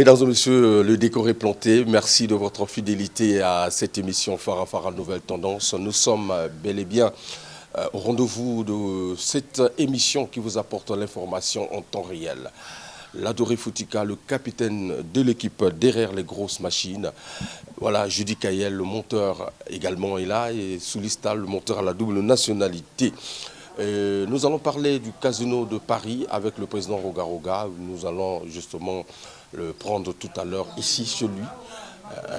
mesdames et messieurs, le décor est planté. Merci de votre fidélité à cette émission Farafara Nouvelle Tendance. Nous sommes bel et bien au rendez-vous de cette émission qui vous apporte l'information en temps réel. L'Adoré Foutika, le capitaine de l'équipe derrière les grosses machines. Voilà, Judy Kayel, le monteur également est là, et Soulista, le monteur à la double nationalité. Nous allons parler du casino de Paris avec le président Roga-Roga. Nous allons justement le prendre tout à l'heure ici chez lui.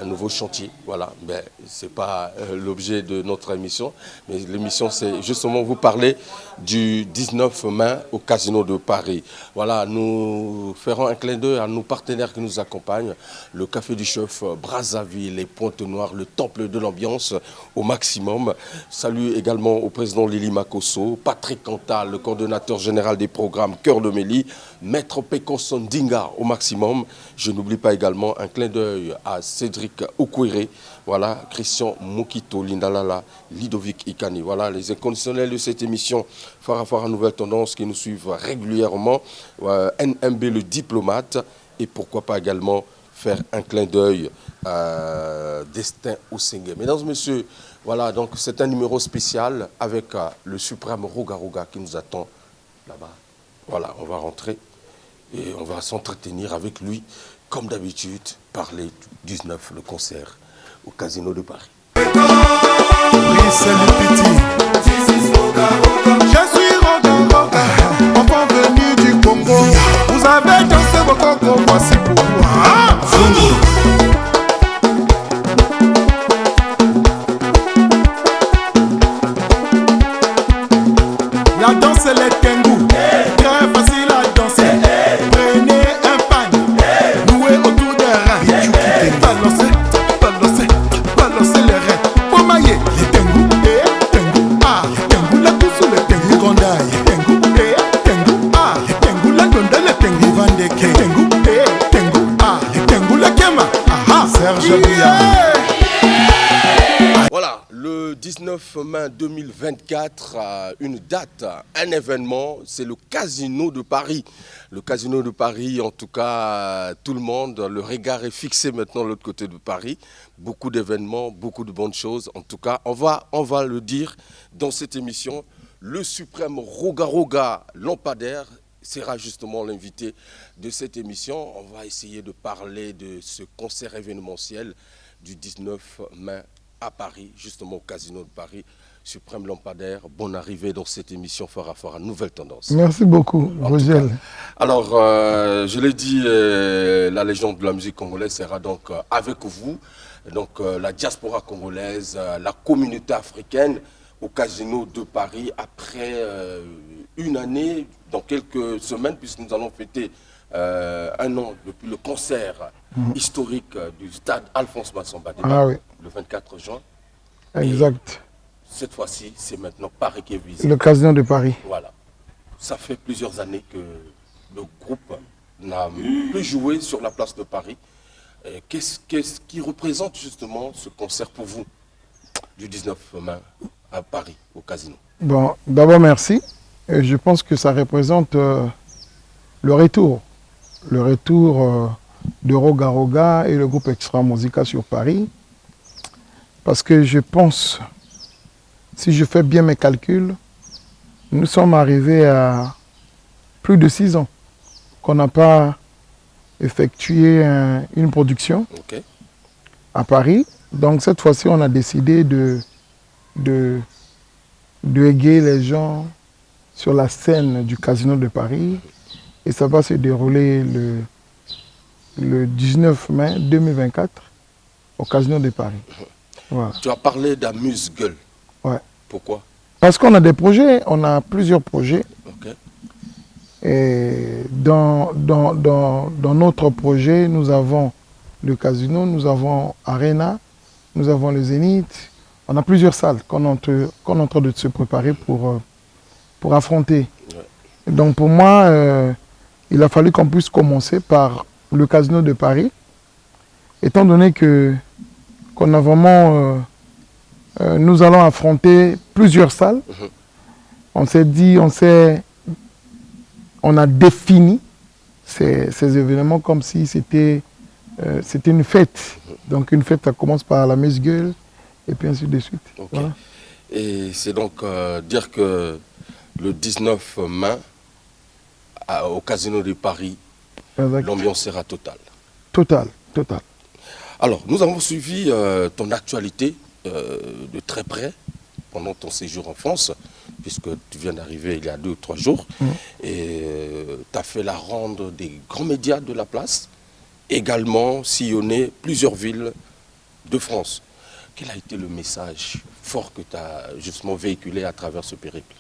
Un nouveau chantier, voilà, mais ce n'est pas l'objet de notre émission, mais l'émission c'est justement vous parler du 19 mai au Casino de Paris. Voilà, nous ferons un clin d'œil à nos partenaires qui nous accompagnent, le Café du Chef, Brazzaville et Pointe-Noire, le temple de l'ambiance au maximum. Salut également au président Lili Makosso, Patrick Cantal, le coordonnateur général des programmes Cœur de Mélie, Maître Pekoson Dinga au maximum. Je n'oublie pas également un clin d'œil à Cédric Okwere, voilà, Christian Mokito, Lindalala, Ludovic Ikani. Voilà les inconditionnels de cette émission Farafara Nouvelle Tendance qui nous suivent régulièrement. NMB le diplomate et pourquoi pas également faire un clin d'œil à Destin Osengue. Mesdames et messieurs, voilà, donc c'est un numéro spécial avec le suprême Roga-Roga qui nous attend là-bas. Voilà, on va rentrer et on va s'entretenir avec lui. Comme d'habitude, parler du 19, le concert au Casino de Paris. Oui, c'est le petit. Je suis Roga-Roga, enfant venu du Congo. Vous avez dansé vos cocos, voici pourquoi. La danse, c'est les Tengu. Très facile à danser. Prenez un pan, noué autour des reins. Balancez, balancez, balancez les reins. Pomaillé, les Tengu, Tengu, ah, les Tengu, la pousse, les Tengu, Gondaï, Tengu, Tengu, ah, les Tengu, la Gonda, les Tengu, Vandeke, Tengu, Tengu, ah, les Tengu, la Kema, ah, Serge Bouya. Voilà, le 19 mai 2024, une date, un événement, c'est le Casino de Paris. Le Casino de Paris, en tout cas, tout le monde, le regard est fixé maintenant de l'autre côté de Paris. Beaucoup d'événements, beaucoup de bonnes choses. En tout cas, on va le dire dans cette émission. Le suprême Roga-Roga Lampadaire sera justement l'invité de cette émission. On va essayer de parler de ce concert événementiel du 19 mai à Paris, justement au Casino de Paris. Suprême Lampadaire, bonne arrivée dans cette émission Farafara Nouvelle Tendance. Merci beaucoup, Rogel. Alors, je l'ai dit, la légende de la musique congolaise sera donc avec vous. Donc, la diaspora congolaise, la communauté africaine au Casino de Paris après une année, dans quelques semaines, puisque nous allons fêter un an depuis le concert historique du stade Alphonse Massamba le 24 juin. Exact. Et cette fois-ci, c'est maintenant Paris qui est visé. Le Casino de Paris. Voilà. Ça fait plusieurs années que le groupe n'a plus joué sur la place de Paris. Qu'est-ce qui représente justement ce concert pour vous du 19 mai à Paris, au Casino? Bon, d'abord merci. Et je pense que ça représente le retour. Le retour de Roga-Roga et le groupe Extra Musica sur Paris. Parce que je pense, si je fais bien mes calculs, nous sommes arrivés à plus de 6 ans qu'on n'a pas effectué une production à Paris. Donc cette fois-ci, on a décidé de égayer les gens sur la scène du Casino de Paris. Et ça va se dérouler le 19 mai 2024 au Casino de Paris. Voilà. Tu as parlé d'amuse-gueule. Ouais. Pourquoi? Parce qu'on a des projets, on a plusieurs projets. Okay. Et dans notre projet, nous avons le Casino, nous avons Arena, nous avons le Zénith. On a plusieurs salles qu'on est en train de se préparer pour affronter. Ouais. Donc pour moi, il a fallu qu'on puisse commencer par le Casino de Paris, étant donné qu'on a vraiment... nous allons affronter plusieurs salles. On s'est dit, on a défini ces événements comme si c'était c'était une fête. Donc une fête, ça commence par la messe gueule et puis ainsi de suite. Ok. Voilà. Et c'est donc dire que le 19 mai, au Casino de Paris, Exact. l'ambiance sera totale. Total, total. Alors, nous avons suivi ton actualité de très près pendant ton séjour en France, puisque tu viens d'arriver il y a 2 ou 3 jours, et tu as fait la ronde des grands médias de la place, également sillonné plusieurs villes de France. Quel a été le message fort que tu as justement véhiculé à travers ce périple?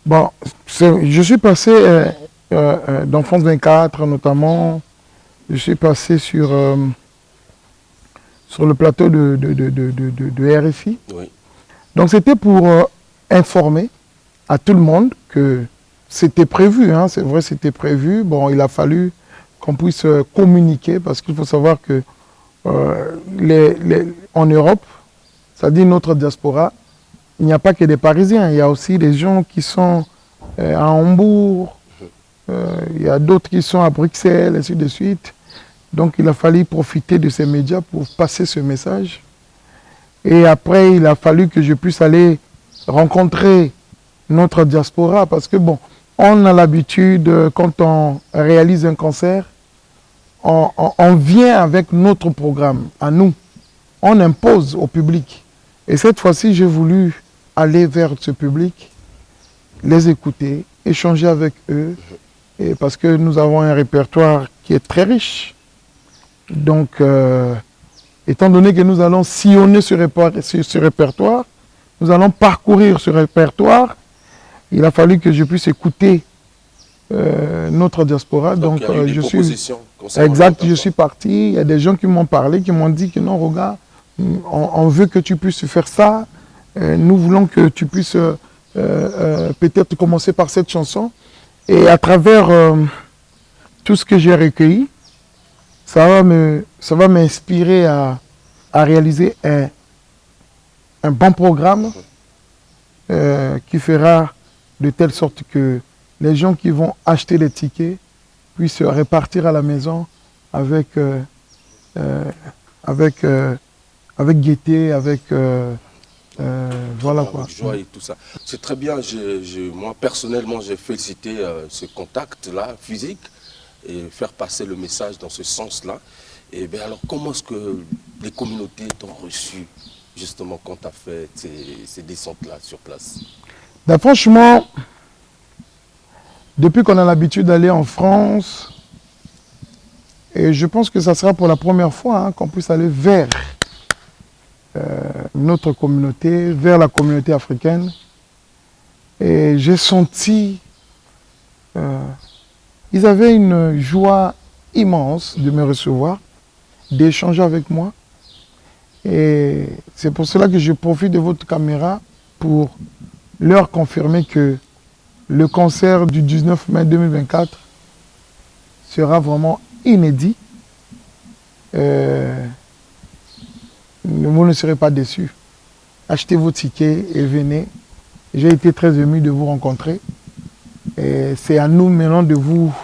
Bon, je suis passé dans France 24 notamment, je suis passé sur le plateau de RFI. Oui. Donc c'était pour informer à tout le monde que c'était prévu, hein, c'est vrai, c'était prévu. Bon, il a fallu qu'on puisse communiquer parce qu'il faut savoir que en Europe, c'est-à-dire notre diaspora, il n'y a pas que des Parisiens, il y a aussi des gens qui sont à Hambourg, il y a d'autres qui sont à Bruxelles, ainsi de suite. Donc il a fallu profiter de ces médias pour passer ce message. Et après, il a fallu que je puisse aller rencontrer notre diaspora parce que bon, on a l'habitude, quand on réalise un concert, on vient avec notre programme à nous. On impose au public. Et cette fois-ci, j'ai voulu aller vers ce public, les écouter, échanger avec eux, et parce que nous avons un répertoire qui est très riche. Donc, étant donné que nous allons sillonner ce répertoire, nous allons parcourir ce répertoire, il a fallu que je puisse écouter notre diaspora. Donc, je suis parti. Il y a des gens qui m'ont parlé, qui m'ont dit que non, regarde, on veut que tu puisses faire ça. Nous voulons que tu puisses peut-être commencer par cette chanson. Et à travers tout ce que j'ai recueilli, ça va m'inspirer à réaliser un bon programme qui fera de telle sorte que les gens qui vont acheter les tickets puissent repartir à la maison avec gaieté, avec voilà quoi. Avec joie et tout ça. C'est très bien. Moi, personnellement, j'ai félicité ce contact-là, physique, et faire passer le message dans ce sens-là. Et bien alors, comment est-ce que les communautés t'ont reçu, justement, quand tu as fait ces descentes-là sur place? Ben, franchement, depuis qu'on a l'habitude d'aller en France, et je pense que ça sera pour la première fois hein, qu'on puisse aller vers notre communauté, vers la communauté africaine. Et j'ai senti, ils avaient une joie immense de me recevoir, d'échanger avec moi. Et c'est pour cela que je profite de votre caméra pour leur confirmer que le concert du 19 mai 2024 sera vraiment inédit. Vous ne serez pas déçus. Achetez vos tickets et venez. J'ai été très ému de vous rencontrer. Et c'est à nous maintenant de vous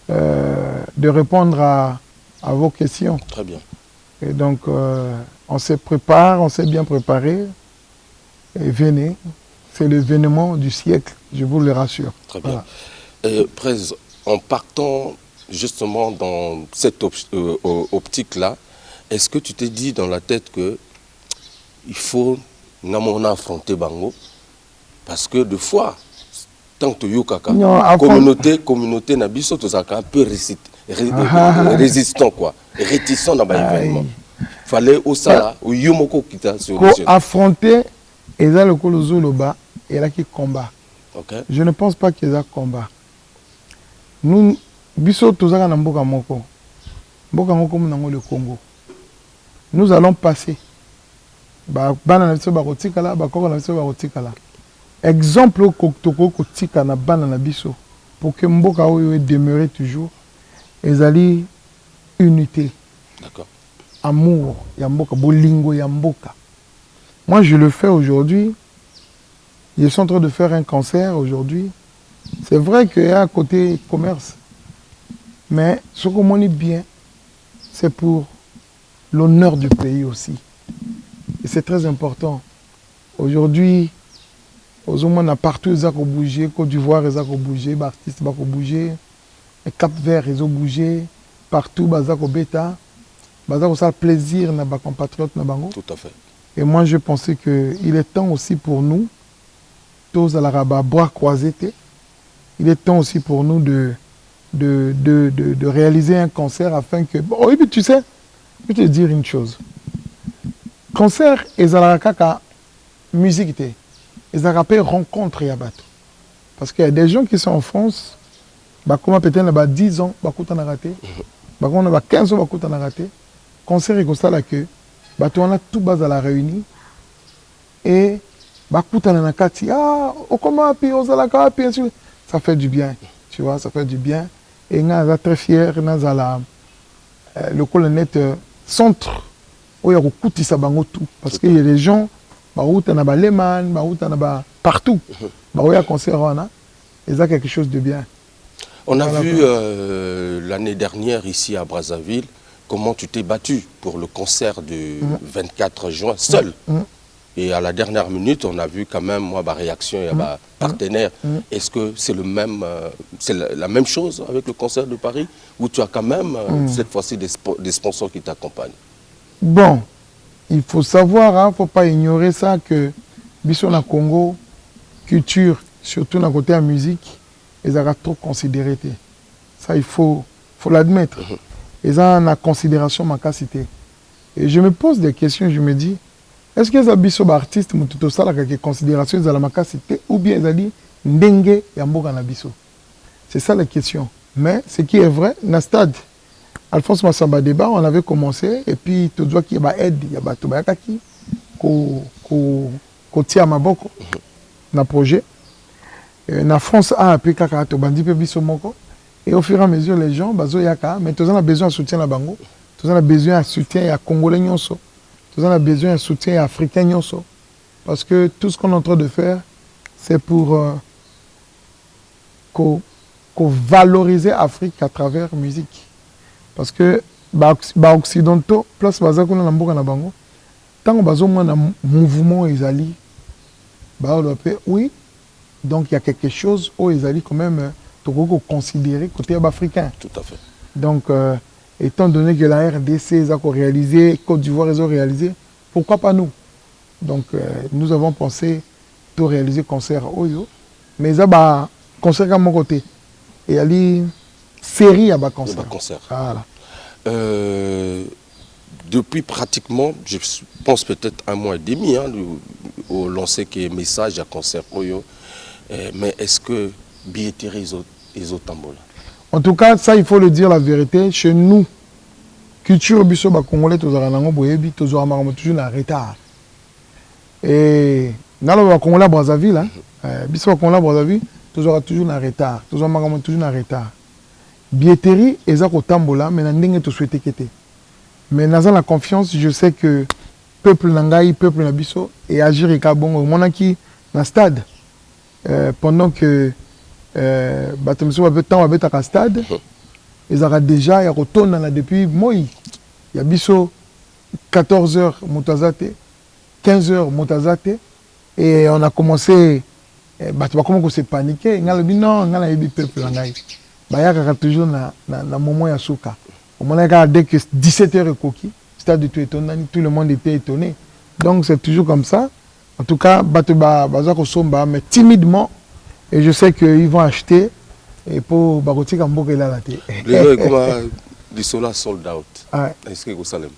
de répondre à vos questions. Très bien. Et donc, on se prépare, on s'est bien préparé. Et venez. C'est l'événement du siècle, je vous le rassure. Très bien. Voilà. Prez, en partant justement dans cette optique-là, est-ce que tu t'es dit dans la tête que il faut affronter Bango? Parce que des fois, tant que tu as communauté Nabiso, tu as un peu résistant, quoi, réticent dans l'événement. Il fallait au Sala, au Yomoko qui t'a solutionné. Affronter, et là le Kolozoloba, et là qui combat. Okay. Je ne pense pas qu'il y ait combat. Nous, Biso, tous à Mboka Moko. Mboka Moko, le Congo. Nous allons passer. Exemple au Koktoko Kotika na banana biso pour que Mboka Oyo demeure toujours. Ezali unité. D'accord. Amour, Yamboka, Bolingo, Yamboka. Moi, je le fais aujourd'hui. Ils sont en train de faire un concert aujourd'hui. C'est vrai qu'il y a un côté commerce. Mais ce qu'on dit bien, c'est pour l'honneur du pays aussi. Et c'est très important. Aujourd'hui, aux hommes, partout, ils ont bougé. Côte d'Ivoire, ils ont bougé. Les artistes ont bougé. Les Cap-Vert, ils ont bougé. Partout, ils ont bêta. Ils ont le plaisir de nos compatriotes. Tout à fait. Et moi, je pensais qu'il est temps aussi pour nous, tous à la bras croisés, il est temps aussi pour nous de réaliser un concert afin que... Bon, oui, tu sais, je vais te dire une chose. Concert, ils ont la musique, ils ont la rencontre Yabato. Parce qu'il y a des gens qui sont en France, comme peut-être 10 ans, ils ont raté. Ils ont 15 ans, ils ont raté. Concert, il y a que on a tout bas à la réunie. Et ça fait du bien, tu vois, ça fait du bien. Et nous sommes très fiers, nous avons le colonel centre où il y a tout. Parce qu'il y a des gens, partout, il y a concert, et ça quelque chose de bien. On a vu l'année dernière ici à Brazzaville comment tu t'es battu pour le concert du 24 juin seul. Et à la dernière minute, on a vu quand même, moi, ma réaction et ma partenaire. Est-ce que c'est la même chose avec le concert de Paris, où tu as quand même, cette fois-ci, des sponsors qui t'accompagnent? Bon, il faut savoir, il ne faut pas ignorer ça, que Bissona Congo, culture, surtout dans le côté de la musique, ils ont trop considéré. Ça, il faut l'admettre. Ils ont la considération ma capacité. Et je me pose des questions, je me dis, est-ce que les artistes ont tout ça, la considération de la capacité, ou bien ils ont dit, Ndenge Yamboga Nabiso? C'est ça la question. Mais ce qui est vrai, dans le stade, Alphonse Massamba Débat, on avait commencé, et puis tout doit qu'il y a aide, il y a Tobayakaki, qu'on tient à Maboko, dans le projet. La France a appris Kaka Tobandi Biso Moko. Et au fur et à mesure, les gens, mais tous ont besoin de soutien à Bango, tous ont besoin de soutien à Congolais, tous ont besoin de soutien à Africains. Parce que tout ce qu'on est en train de faire, c'est pour valoriser l'Afrique à travers la musique. Parce que les Occidentaux, place Bazakuna Namboka na Bango, tant que Bazomo na mouvement Isali, oui, donc il y a quelque chose où Isali quand même. Considéré côté africain. Tout à fait. Donc, étant donné que la RDC a réalisé, Côte d'Ivoire a réalisé, pourquoi pas nous? Donc, nous avons pensé de réaliser concert Oyo, mais il y a un concert à mon côté. Et il y a une série à concert. Voilà. Depuis pratiquement, je pense peut-être 1 mois et demi, au lancer qui est message à concert Oyo, mais est-ce que billetterie et autres tambola? En tout cas, ça, il faut le dire la vérité. Chez nous, culture biso ba congolais toujours en retard. Et dans le Congolais Brazzaville, biso Congolais Brazzaville, toujours en retard. Toujours en retard. Billetterie et ça tambola, mais n'andenge to souhaiter que. Mais dans la confiance, je sais que peuple nangai, peuple nabiso et agir et kabongo, monaki dans stade. Pendant que Batemeso va temps à stade, ils ont déjà retourné depuis moi. Il y a biso 14h Moutazate, 15h Moutazate, et on a commencé, comment se paniquer. On a dit non, on a dit peuple nangai. Il y a toujours na moment ya souka. Au moment dès que 17h est coquille, stade tout étonné, tout le monde était étonné. Donc c'est toujours comme ça. En tout cas, mais timidement, et je sais qu'ils vont acheter et pour Bagoti Kamboka il a la tête. Comment Bisola sold out? Est-ce que vous savez?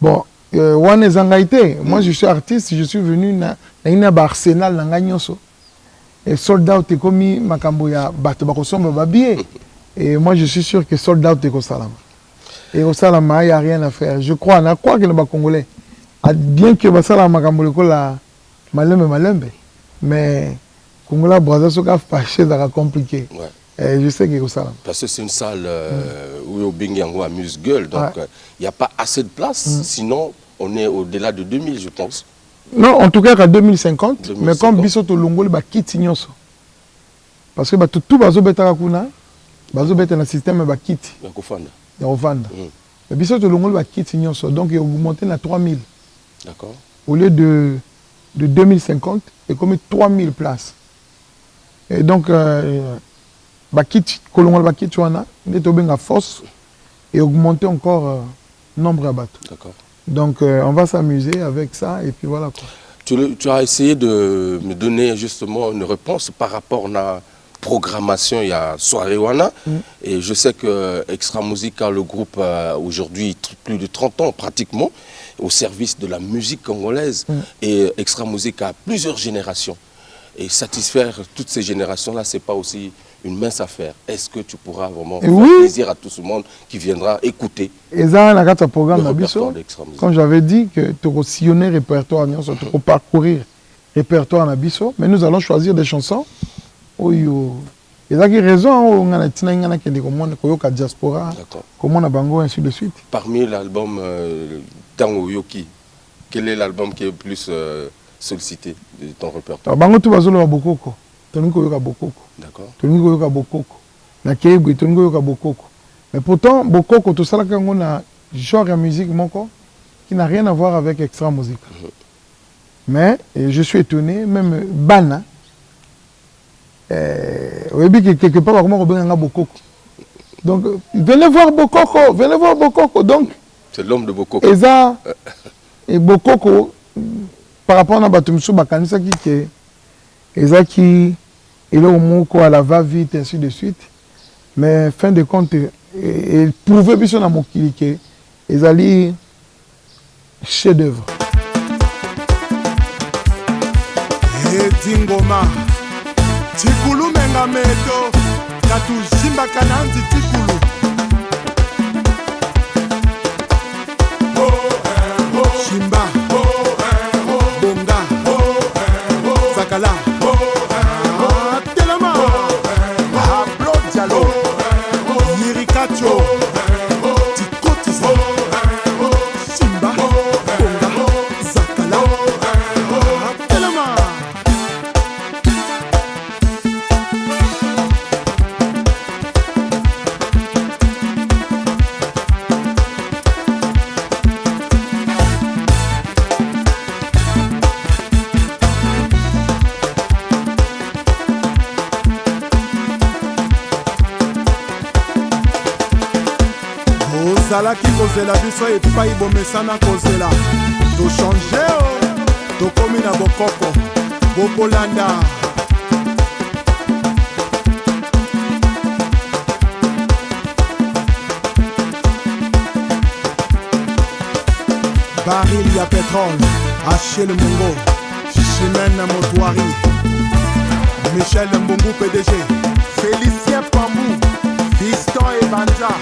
Bon, One est Zangaïté. Moi je suis artiste, je suis venu dans une Arsenal dans Gagnoso. Et sold out est comme Makamboya Batobakosomba Babié. Et moi je suis sûr que sold out est au Salama. Et au Salama, il n'y a rien à faire. Je crois que le Congolais, bien que le Salama Makamboya la malembe, mais Congolais Brazzaville c'est compliqué. Ouais. Et je sais qu'il y a ça. Parce que c'est une salle où au Bingango amuse-gueule, donc il n'y a pas assez de place, sinon on est au-delà de 2000, je pense. Non, en tout cas à 2050, mais comme Bisoto Longol, quitte Nyonso. Parce que tout Bazo Beta Kuna, Bazo Beta dans le système quitte. Il y a Mais biso to longol ba kit nyonso donc il a augmenté à 3000. D'accord. Au lieu de 2050 et comme 3000 places. Et donc ba kit kolongol ba kit wana neto benga force et augmenter encore nombre à bateaux. D'accord. Donc on va s'amuser avec ça et puis voilà quoi. Tu as essayé de me donner justement une réponse par rapport à la programmation, il y a soirée wana et je sais que Extra Musica, le groupe aujourd'hui plus de 30 ans pratiquement au service de la musique congolaise et Extra Musica a plusieurs générations et satisfaire toutes ces générations-là, c'est pas aussi une mince affaire. Est-ce que tu pourras vraiment faire plaisir à tout ce monde qui viendra écouter et ça, on a un programme le répertoire d'Extra Musica. Comme j'avais dit, que tu vas sillonner le répertoire, tu vas parcourir le répertoire Nabiso, mais nous allons choisir des chansons. Et ça qui raison, on a une diaspora, comment on a bango, ainsi de suite. Parmi l'album Tango Yoki, quel est l'album qui est le plus sollicité de ton répertoire? Bango tout va zolo bokoko. Toniko yoka bokoko. D'accord. Toniko yoka bokoko. Na kebwi toniko yoka bokoko. Mais pourtant bokoko tout ça là quand on a genre de musique moko qui n'a rien à voir avec Extra Musica. Mais je suis étonné même Bana oui quelque part comment on benga bokoko. Donc venez voir bokoko donc c'est l'homme de bokoko. Et ça et bokoko par rapport à Batumsu bakanisa qui et ça qui il est au mot à la va-vite, ainsi de suite. Mais fin de compte, il prouvait bien dans mon cliquet. Ils allaient chef-d'œuvre. Dingoma, Tikulu Mengameto, Katu Jimba Kananzi Tikulu. Shimba, Bonga, Zakala. Zalaki kozela biso epai bomesana kozela to changer to komi na bokoko bokolanda baril ya pétrole Achille Mungo Chimène Motoari Michel Mbungu PDG Félicien Pambou Fiston Ebanja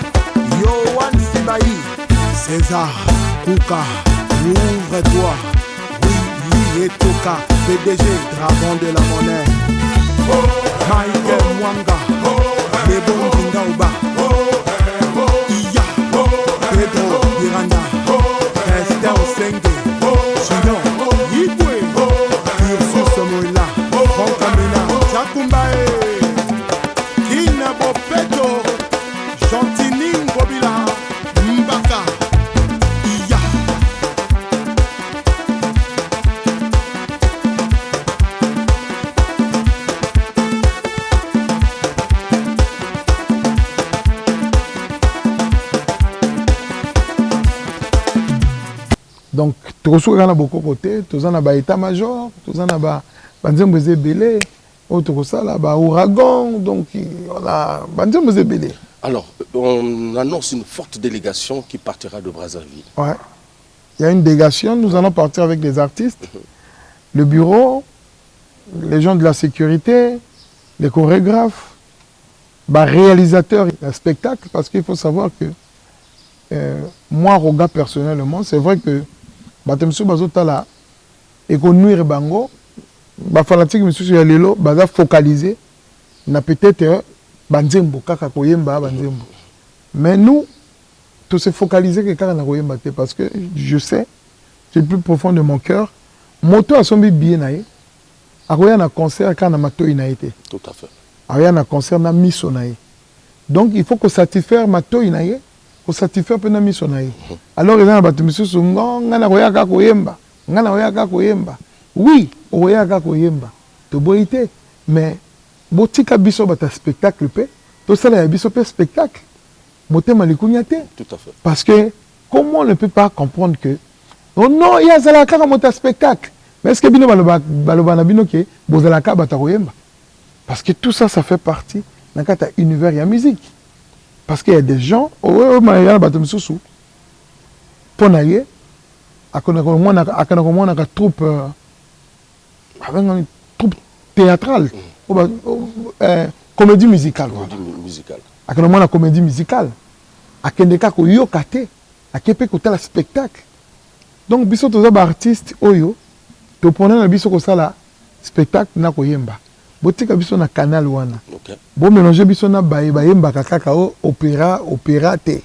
Yohan Sibaï, César, Kouka, ouvre-toi, oui, et Toka, PDG, dragon de la monnaie, Michael Mwanga, Lebon Kingaouba, Iya, Pedro Miranda, Esther Senge, Chillon, Yibwe, Ursus Moïla, Frankamina, Jakumbae, Kina Bopeto, Gentini Ngobila, Mbaka, Iya. Donc, tu reçois beaucoup de côtés, tu as un état-major, tu as un belé, tu as un ouragan, donc on a un belé. Alors, on annonce une forte délégation qui partira de Brazzaville. Ouais. Il y a une délégation, nous allons partir avec des artistes, le bureau, les gens de la sécurité, les chorégraphes, réalisateurs de spectacle, parce qu'il faut savoir que moi, Roga, personnellement, c'est vrai que Batemsou Bazotala, et qu'on nuire Bango, fanatique monsieur Yalelo, baza focalisé, na peut-être Banzembo, Kaka Koyemba, Banzembo. Mais nous, tout se focaliser que Kaka na Koyemba, parce que je sais, c'est le plus profond de mon cœur, moto a sombi bien naïe, a rien à concert quand on a mato inaïté. Tout à fait. A rien à concert na miso naïe. Donc il faut que satisfaire mato inaïe, satisfaire pe na miso na ye. Alors eza na bato misusu nga na koyaka koyemba, nga na koyaka koyemba. Oui, okoyaka koyemba. To boyi te, mais botika biso bata spectacle pe, to sala ya biso pe spectacle. Motema likunya te. Tout à fait. Parce que comment on ne peut pas comprendre que oh non, il y a zalaka comme un spectacle. Mais est-ce que bino baloba na bino ke bozalaka bata koyemba? Parce que tout ça, ça fait partie d'un univers et la musique. Parce qu'il y a des gens, oh, il y a des gens, pour naïe, à une troupe théâtrale, comédie musicale. À une comédie musicale. À une yokate, à un spectacle. Donc, biso tous les artistes, oyo, tu prenez un biso ça spectacle na koyemba. Botika biso na canal wana. Okay. Bon mélanger biso na bayemba kaka opéra te.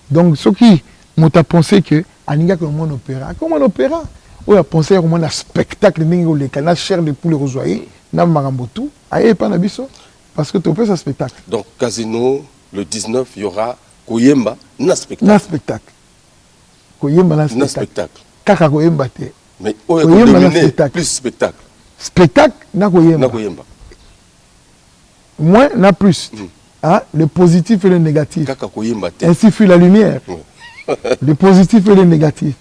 Donc ce qui m'ont pensé que aninga que mon opéra. Comment un opéra? Ou a pensé comme un spectacle ningo le canal cher de pour le rejoyer na marambotu. Aye pas na biso parce que tu fais ce spectacle. Donc Casino le 19 il y aura koyemba na spectacle. Na spectacle. Koyemba na spectacle. Kaka koyemba te. Mais koyemba na spectacle. Plus spectacle. Spectacle na koyemba. Moins na plus. Hein? Le positif et le négatif. Ainsi fut la lumière. Le positif et le négatif.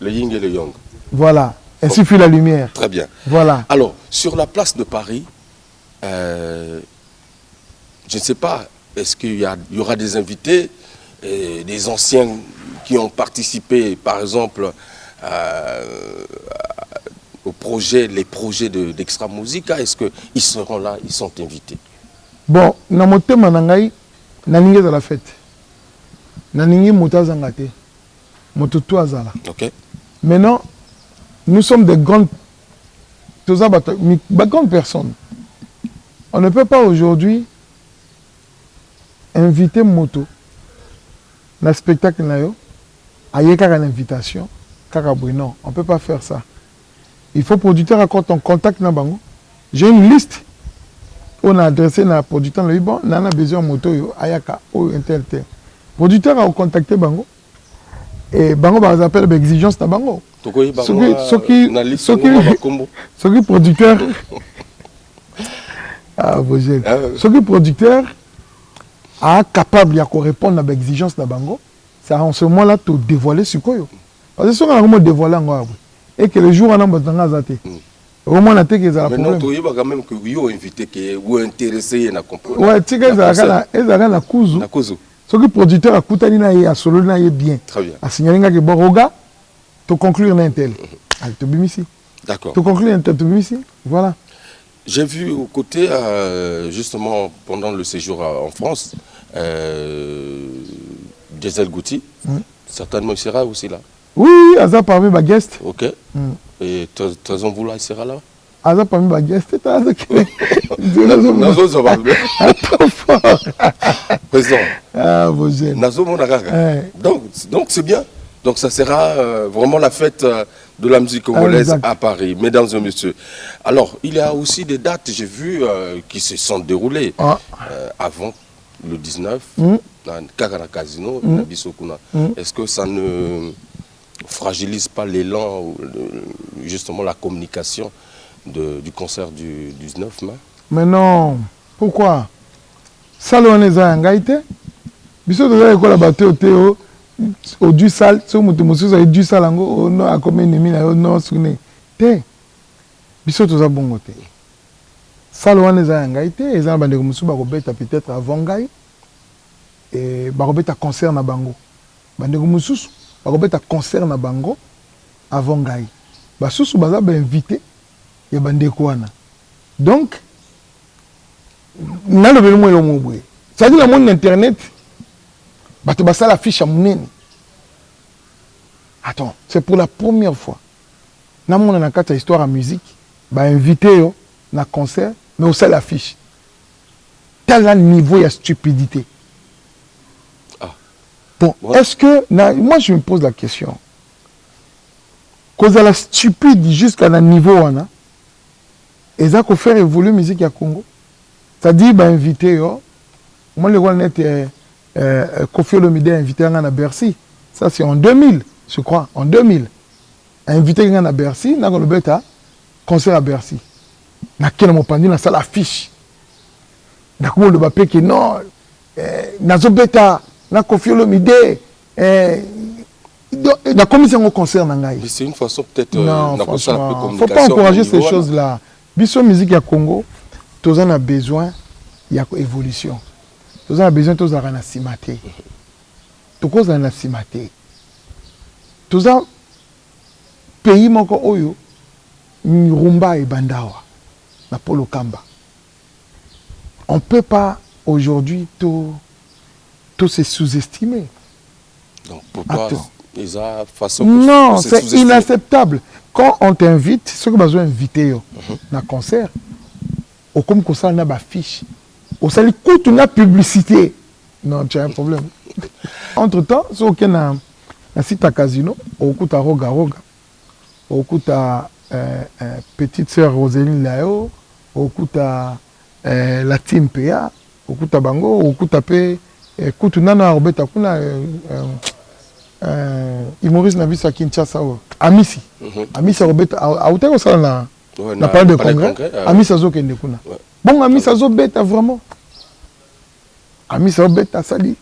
Le yin et le yang. Voilà. Ainsi fut la lumière. Très bien. Voilà. Alors, sur la place de Paris, je ne sais pas, est-ce qu'il y aura des invités, des anciens qui ont participé, par exemple, les projets d'Extra Musica, est-ce qu'ils seront là, ils sont invités? Bon, na motema nangai, naninge za la fête. Naninge motazanga te. Mototo azala. OK. Maintenant, nous sommes des grandes personnes. On ne peut pas aujourd'hui inviter moto dans le spectacle nayo, ayer kaka l'invitation, kaka non, on ne peut pas faire ça. Il faut producteur à quand on contacte na bango. J'ai une liste. On a adressé na producteur le bon, nana besoin moto yo ayaka o intel. Producteur a contacté bango et bango ba appelle exigence na bango. Ce qui producteur ah vous ce qui producteur a capable de répondre à l'exigence na bango, c'est en ce moment là tout dévoiler sur quoi yo. Parce que si on a vraiment dévoilé en et que le jour on a besoin d'attendre. Au moins on a que ça problème. Mais non, quand même que vous invité que vous intéressé na comprendre. Ouais, tu sais ça na kuzu. Na kuzu. Ce que producteur a coutani na ye a solo na ye bien. Très bien. A signaler que bon roga to conclure n'intel. Avec to bimisi. D'accord. To conclure n'intel to bimisi. Voilà. J'ai vu aux côtés justement pendant le séjour en France Diesel Gouti. Certainement il sera aussi là. Oui, Aza parmi ma guest. OK. Et Trésor Voula, il sera là? Aza parmi ma guest. Nazo, ça va bien. Trop fort. Présent. Ah, vous êtes. Nazo, mon agaga. Donc c'est bien. Donc ça sera vraiment la fête de la musique congolaise à Paris, mesdames et messieurs. Alors, il y a aussi des dates, j'ai vu, qui se sont déroulées avant le 19, dans Kakana Casino, Est-ce que ça ne fragilise pas l'élan, justement la communication du concert du 19 mai? Mais non, pourquoi? Ça, on est en Gaïté. Bisous de la école à Théo, au du sale, si on a du sale, on a comme ennemi, on a souné. Té, bisous de la bonne côté. Ça, on est en Gaïté, et ça, on a peut-être avant Gaï, et on a concert na bango. Bandegumusus, bakobeta concert na bango avant Gaï. Basusu baza ba invité ya bandeko wana. Donc na le belo yo mobwe. Ça dit la monde internet bato basala fiche à munene. Attends, c'est pour la première fois. Na mona na kata histoire à musique, ba invité yo na concert mais aussi l'affiche. Tel un niveau de stupidité. Bon, est-ce que, moi je me pose la question, cause à la stupide jusqu'à un niveau, et ça qu'on faire évoluer la musique à Congo, c'est-à-dire, inviter, moi le rôle net Kofi Olomide a invité à Bercy. Ça, c'est en 2000, je crois, en 2000. A invité à Bercy, n'a pas concert à Bercy. N'a pas de la salle affiche. N'a pas de papier qui non. N'a pas de Kofi Olomide. La commission au concert Mais c'est une façon peut-être non, franchement, il ne faut pas encourager ces choses-là. Biso musique à Congo, tous en a besoin, il y a évolution. Tous en a besoin, tous en a simaté. Tous en a simaté. Tous en pays moko oyo, Rumba et Bandawa, na Polo Kamba. On ne peut pas aujourd'hui tout se sous-estimer. Donc pour toi, façon non, c'est inacceptable. Quand on t'invite, ce que besoin d'inviter dans un concert, au comme ça on a une fiche, au sali coûte une publicité. Non, tu as un problème. Entre-temps, ce qu'on a un site à Casino, au coûte à Roga Roga, au coûte à petite sœur Roséline Lao, au coûte à la team PA, au coûte à Bango, au coûte à P, coûte nana Robeta Kuna. Humoriste na biso à Kinshasa Amisi Amisi Robeta autaka osala na parole de congrès Amisi azokende kuna bon Amisi azobeta vraiment Amisi azobeta sali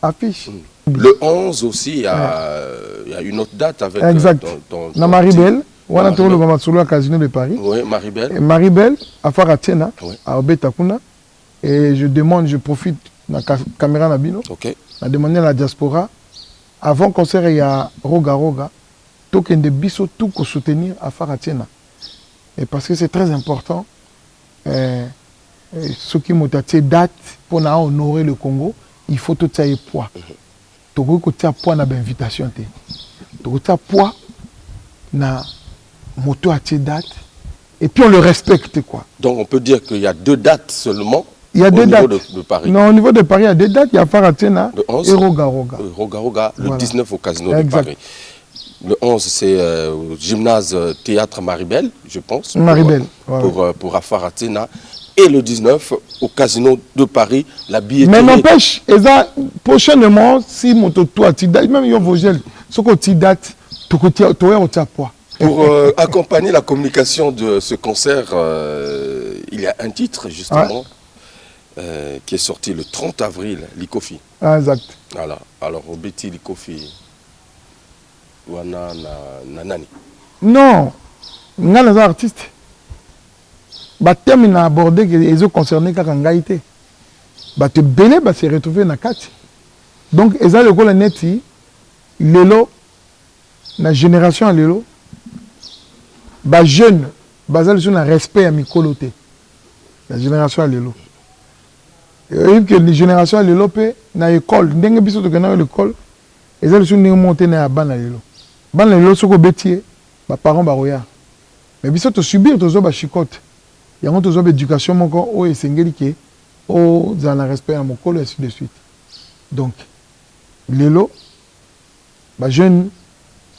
affiche le 11 aussi il y a une autre date avec exact na Maribel wana to le Matsulu à Casino de Paris oui Maribel à Faratena à Obeta kuna et je demande je profite na caméra na bino na demander à la diaspora. Avant concert, il y a Roga Roga, token de biso tout pour soutenir à Faratiena. Et parce que c'est très important, ceux qui m'ont dit date pour honorer le Congo, il faut tout ça poids. Tout ça poids na invitation. Tout ça poids na moto à date. Et puis on le respecte quoi. Donc on peut dire qu'il y a 2 dates seulement. Il y a 2 dates. De Paris. Non, au niveau de Paris, il y a 2 dates. Il y a Faratiena et Roga Roga. Roga Roga, le 19 au Casino de Paris. Le 11, c'est au gymnase Théâtre Maribel, je pense. Maribel. Pour Faratiena. Et le 19 au Casino de Paris, la billetterie. Mais n'empêche, prochainement, si mon toto a date, même yon vogel, ce qu'on date, tu as poids. Pour accompagner la communication de ce concert, il y a un titre justement. Qui est sorti le 30 avril, Likofi. Ah, exact. Voilà. Alors, au Betty Likofi, wana nani? Non, nous sommes des artistes. Le thème n'a abordé que les autres concernés quand on a été. Le belé s'est retrouvé dans la carte. Donc, ils ont le rôle net, l'élo, la génération l'élo, les jeunes, ils ont un respect à Mikoloté. La génération l'élo. Et que les générations de l'OP dans l'école, dès que biso to l'école, ils ont su monter na ban na lelo. Ban na lelo soko betier, ba parents ba roya. Mais biso to subir to zo ba chicote. Il y a une éducation moko o esengeli ke o za na respect à mokolo et ainsi de suite. Donc lelo ba jeune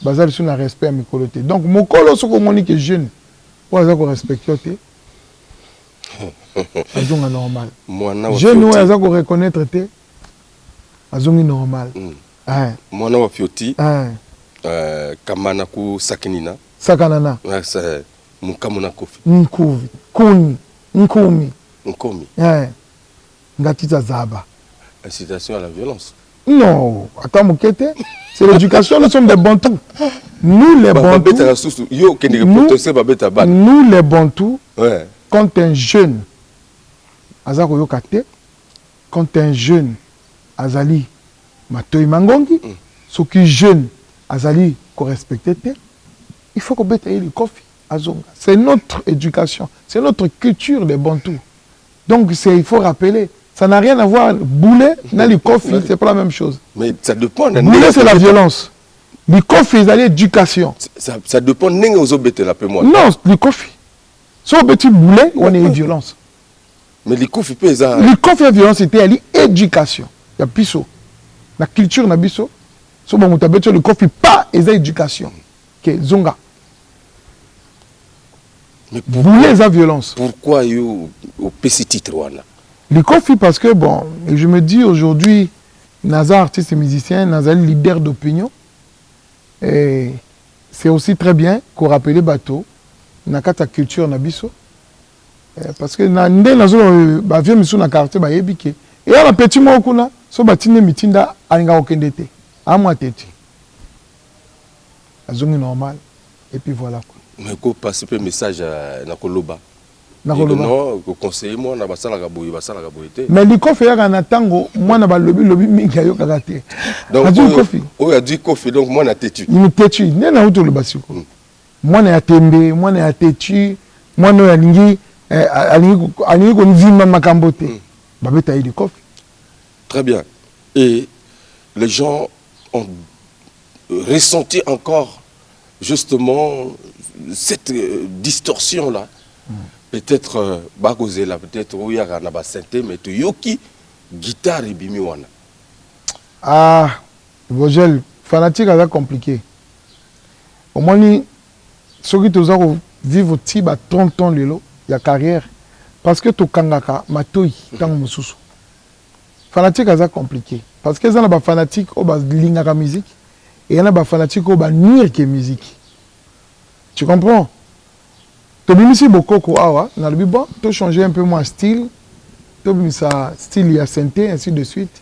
bazali sur na respect à mokolo te. Donc mokolo soko moni que jeune o za ko respecter te. Azonga normal. Je nous avons reconnaître te. Azongi normal. Mwana wa fioti. Kamana ku sakinina. Sakanana. C'est mukamuna kofi. Nkuvi. Kuni. Nkumi. Nkomi. Ngatita zaba. Incitation à la violence. Non. Attends mukete. C'est l'éducation. Nous sommes des bantous. Nous les bantous. Nous les bantous. Quand un jeune azako yokate, quand un jeune azali matoi mangongi, ce qui jeune azali ko respecter, il faut qu'on bête le kofi azonga. C'est notre éducation, c'est notre culture des bantous. Donc il faut rappeler, ça n'a rien à voir boulet na le kofi, c'est pas la même chose. Mais ça dépend. Boulet c'est la violence. Le kofi c'est l'éducation. Ça dépend n'engue aux obétés la peu moi. Non, le kofi. Si on petit boulet, on est violence. Mais les coups fait ça. Les coups fait violence, c'était l'éducation. Il y a biso. La culture na biso. Si on a besoin le coups pas éducation. Que zonga. Mais boulet la violence. Pourquoi au petit titre là? Les coups parce que bon, et je me dis aujourd'hui, naza artiste et musicien, naza leader d'opinion. Et c'est aussi très bien qu'on rappelle bateau, na kata culture na biso. Parce que na ndé nazo ba vieux misu na quartier ba yebike. Et à la petit mo kuna so batine mitinda alinga okendete. Amwa tete. Azongi normal et puis voilà quoi. Mais ko passer un message na koloba. Non, conseiller moi na basala ka boye te. Mais liko fe ya na tango moi na ba lobi mingi ayo kakate. Donc o ya dit kofi donc moi na tetu. Ni tetu, ne na uto le basiko. Moi na ya tembe, moi na ya tetu, moi na ya lingi alingi ko nzima makambo te. Ba beta yi kofi. Très bien. Et les gens ont ressenti encore justement cette distorsion là. Peut-être bagosé là, peut-être où il y a na synthé, mais tu yoki guitare et bimi wana. Ah, Vogel, fanatique c'est compliqué. Au moins ceux qui ont vivre tiba 30 ans lelo, il y a carrière parce que tu kangaka matoi tant mususu. Fanatique c'est compliqué parce que ça na ba fanatique au bas lingaka musique et il y a ba fanatique au bas nuire que musique. Tu comprends? Tu as beaucoup awa, na le bon, tu changer un peu mon style, tu as style ya synthé ainsi de suite.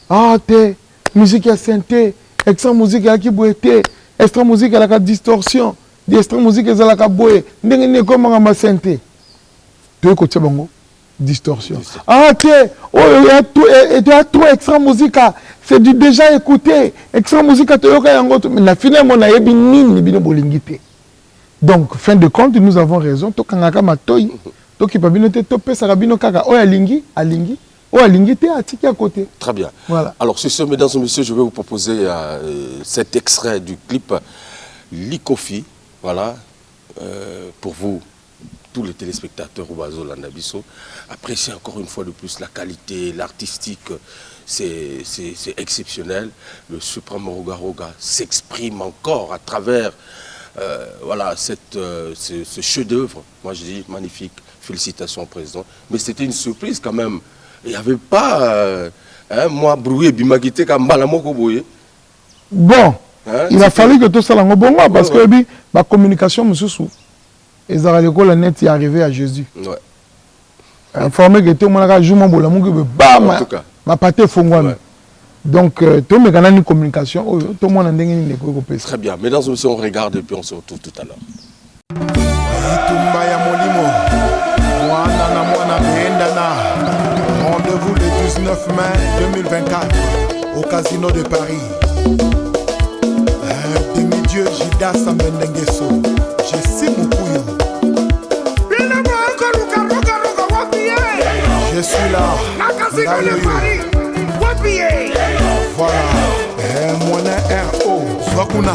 Ah te musique ya synthé, extra musique ya ki boete, extra musique ya la distorsion, extra musique ya la boe, ndenge ne comme ma synthé. Tu écoutes bongo distorsion. Ah te oh il y a tout extra musique, c'est du déjà écouté, extra musique to yoka yango, mais na finalement na yebi nini bino bolingité. Donc, fin de compte, nous avons raison. To kangaka matoi, to ki pa bino te to pesa rabino kaka. Oya lingi, alingi. Oya lingi te atiki à côté. Très bien. Voilà. Alors, sur ce, mesdames et messieurs, je vais vous proposer cet extrait du clip Likofi. Voilà. Pour vous, tous les téléspectateurs au Bazo Landabiso. Appréciez encore une fois de plus la qualité, l'artistique. C'est exceptionnel. Le Suprême Roga s'exprime encore à travers voilà, ce chef-d'œuvre. Moi, je dis magnifique. Félicitations au président. Mais c'était une surprise quand même. Il n'y avait pas, moi, brouillé, bimagité, comme balamoko bouillé. Bon, il a fallu que tout ça soit bon, parce que la communication, monsieur Sou, les l'école net est arrivé à Jésus. Ouais. Informé que tout le monde a joué mon boulot, bam, ma pâté fongouane. Donc, tout le monde a une communication, tout le monde a une communication. Très bien. Mesdames et messieurs, on regarde et puis on se retrouve tout à l'heure. Rendez-vous le 19 mai 2024 au Casino de Paris. Demi-dieu Jida Samendengeso, Jessie Mukuyo. Je suis là. Voilà, Moina R.O. Swakuna,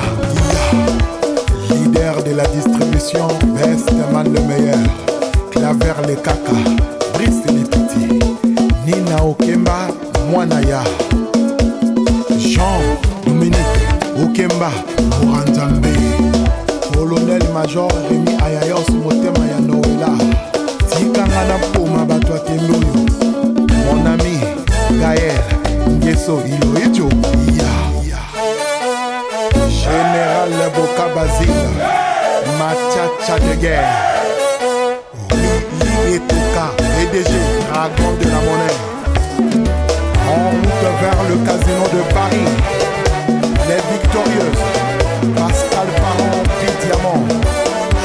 leader de la distribution, Bestman le meilleur, Claver les caca, Brice les petits, Nina Okemba, Moinaya, Jean Dominique Okemba, Moranzambe, Colonel Major Rémi Ayayos Motema ya Noëlla, Tikangana Poma Batwa Temboyo, mon ami Gaël. Ngeso Iloïdjo, Général Boka Basile, Machacha de guerre, Lili Etoka, PDG, Dragon de la monnaie. En route vers le Casino de Paris, les victorieuses, Pascal Parent, Prix Diamant,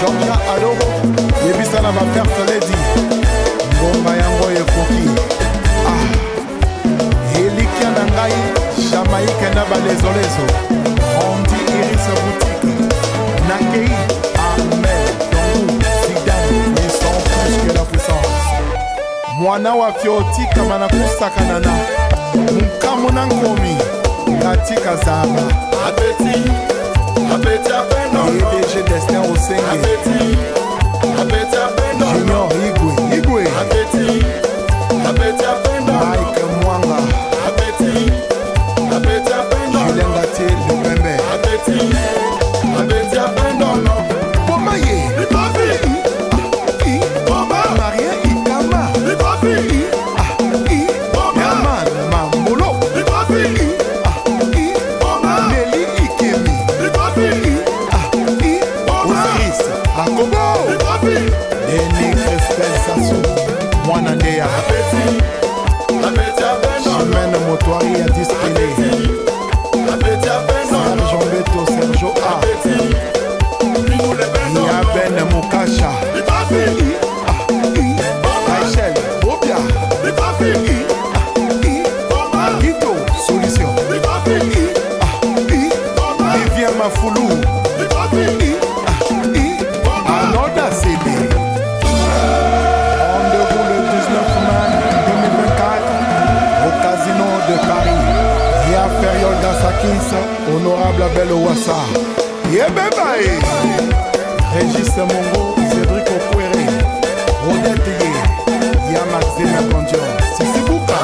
Georgia Adoro, Yebisana va faire ce lady, Mbonga Yango et Foki. Jamaïque n'a pas les olezo. On dit Iris boutique. Nakei, Ahmed, Dongou, Zidane, ils sont plus que la puissance. Mwana wa fioti kamana kusakanana. Mkamona ngomi, katika zaba. Appétit, appétit à peine. PDG Destin au Senge. Appétit, appétit à peine. Junior Igwe, Igwe. Appétit, appétit à peine. Mike Mwanga. Appétit. Julien Gatier, le Pembe. Appétit, appétit à peine, non. Bomaye, Maria Ikama, Yaman, Mamolo, Chimène Motoari a discipliné. Sergio Beto, Sergio A. Niaben Mokasha. Rachel, Obia. Guido, Solution. Vivien Mafoulou. Anoda CD. Rendez-vous le 19 mai 2024 au Casino de Paris. Via Feriol Gassakis, honorable Abel Ouassa. Yébébaé. Régis Mongo, Cédric Okwere. Rodette Yé. Y'a Maxime Condion. Sissi Bouka.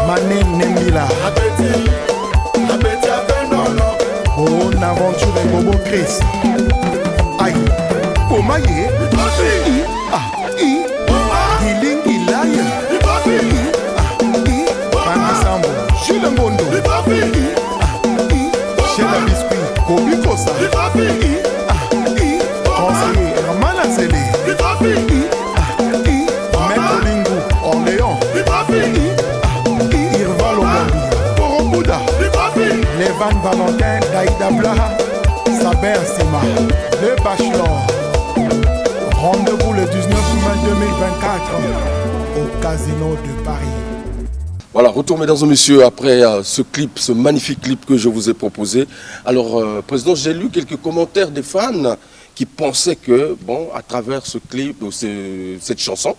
Mané Nemila. Bonne aventure et Bobo Chris. Aïe. Omaye. Gilingi Laye. Sambo. Jules Ngondo. Chela Biscuit. Kobi Kosa. Conseiller Hermana Zélé. Maître Lingou. Orléans. Irval Omondi. Borobuda. Levan Valentin. Daïda Blaha. Saber Sima. Le Bachelor. Rendez-vous le 19 mai 2024 au Casino de Paris. Voilà, retour mesdames et messieurs, après ce clip, ce magnifique clip que je vous ai proposé. Alors, Président, j'ai lu quelques commentaires des fans qui pensaient que, bon, à travers ce clip, ou cette chanson,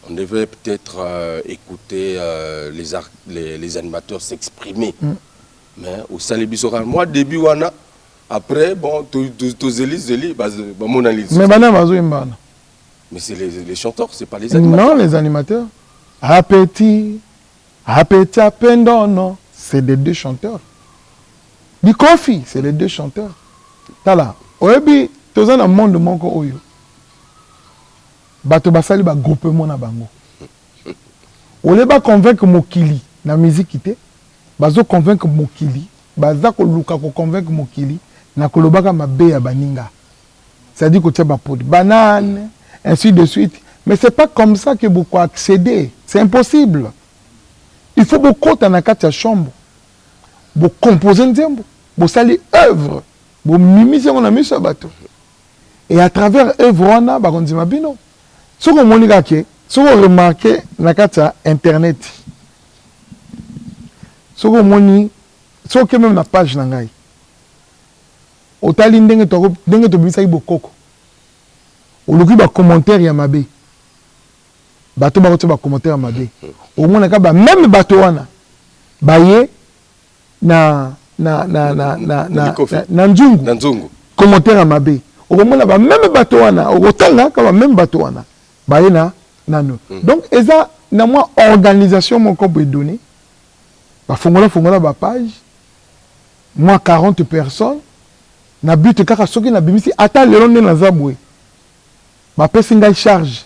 on devait peut-être écouter les animateurs s'exprimer. Mais au Salébissoral, moi, début, wana, après, bon, Zéli, mon analyse. Mais c'est les chanteurs, c'est pas les animateurs. Non, les animateurs. Appétit Apendono, c'est des deux chanteurs. Bikofi, c'est les deux chanteurs. Tala, oebi, tous dans le monde de mon oyo. Bato basali ba groupement na bango. Ole ba convaincre Mokili na musique ité. Bazo convaincre Mokili, baza ko luka ko convaincre Mokili na kolobaka mabe ya baninga. C'est-à-dire que tu as banane, ainsi de suite. Mais c'est pas comme ça que beaucoup accéder. C'est impossible. Il faut beaucoup dans la chambre, beaucoup composer un tempo, beaucoup salir œuvre, beaucoup mimiser on a mis sur bateau. Et à travers œuvre on a, on dit ma bino. Ce qu'on monique, ce qu'on remarque dans la internet, ce qu'on monique, ce qu'on même la page nangai. Au tali ndenge to bisa iboko. Au luki ba commentaire ya mabe. Bato ba kote ba commentaire mabe. Au moins ka ba même bato wana. Baye na nzungu. Commentaire mabe. Au moins ba même bato wana, au tanga ka ba même bato wana. Baye na nano. Donc eza na moi organisation mon ko peut donner. Ba fongola ba page. Moi 40 personnes. Na but kaka soki na bimisi ata lelo nde na zabwe. Ba pesi ngai charge.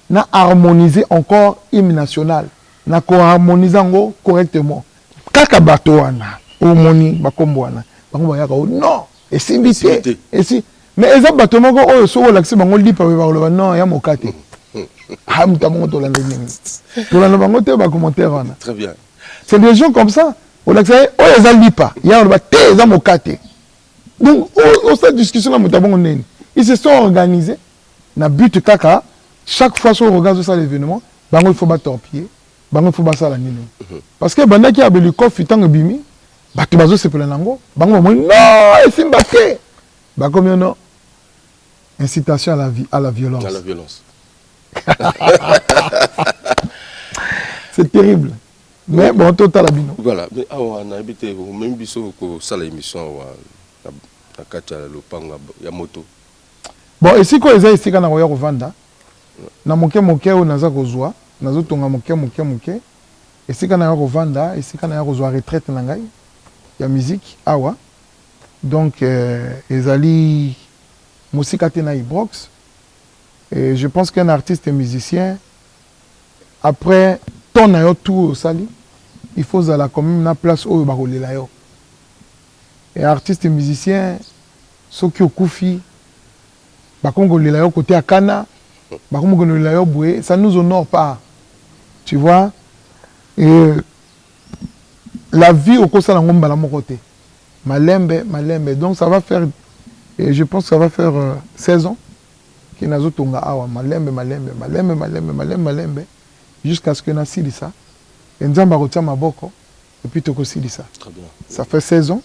Na harmoniser encore hymne national. Na ko harmoniser ngo correctement. Kaka bato wana omoni bakombo wana. Bango bayaka non, et si bité. Et si mais eza bato moko oyo soko lakisi bango lipa ba loba non ya mokate. Ah mutamon to landa ningi. To landa bango te ba commentaire wana. Très bien. C'est des gens comme ça. On lakisi oyo eza lipa, ya loba te eza mokate. Donc, au cette discussion là, ils se sont organisés. Na but kaka, chaque fois qu'on regarde ça l'événement, il faut battre torpiller, il faut battre la nino. Parce que banda qui a le coffre fitant bimi, battu bazo se plaint nango, bango non, et c'est batté. Bah comme non, incitation à la violence. À la violence. C'est terrible. Mais bon, total la bino. Voilà. Mais on a habité même biso ko ça l'émission na kati ya lopanga ya moto. Bon, ici ko eza ici kana koya kovanda. Na moke o naza kozwa, nazo tonga moke. Ici kana ya kovanda, ici kana ya kozwa retraite na ngai ya musique awa. Donc ezali musika te na Ibrox. Et je pense qu'un artiste et musicien après ton na yo tout au sali, il faut zala quand même na place oyo ba kolela yo. Et artiste et musicien, ceux qui ont koufi, bah quand on les côté à Kana, Ça ne nous honore pas. Tu vois? Et la vie au Kosa Langomba, mon côté. Malembe. Donc ça va faire, et je pense que ça va faire 16 ans qu'il n'a pas awa. Malembe. Jusqu'à ce que n'a si ça. Et Nzamba retient ma boko. Et puis Toko si ça. Très bien. Ça fait 16 ans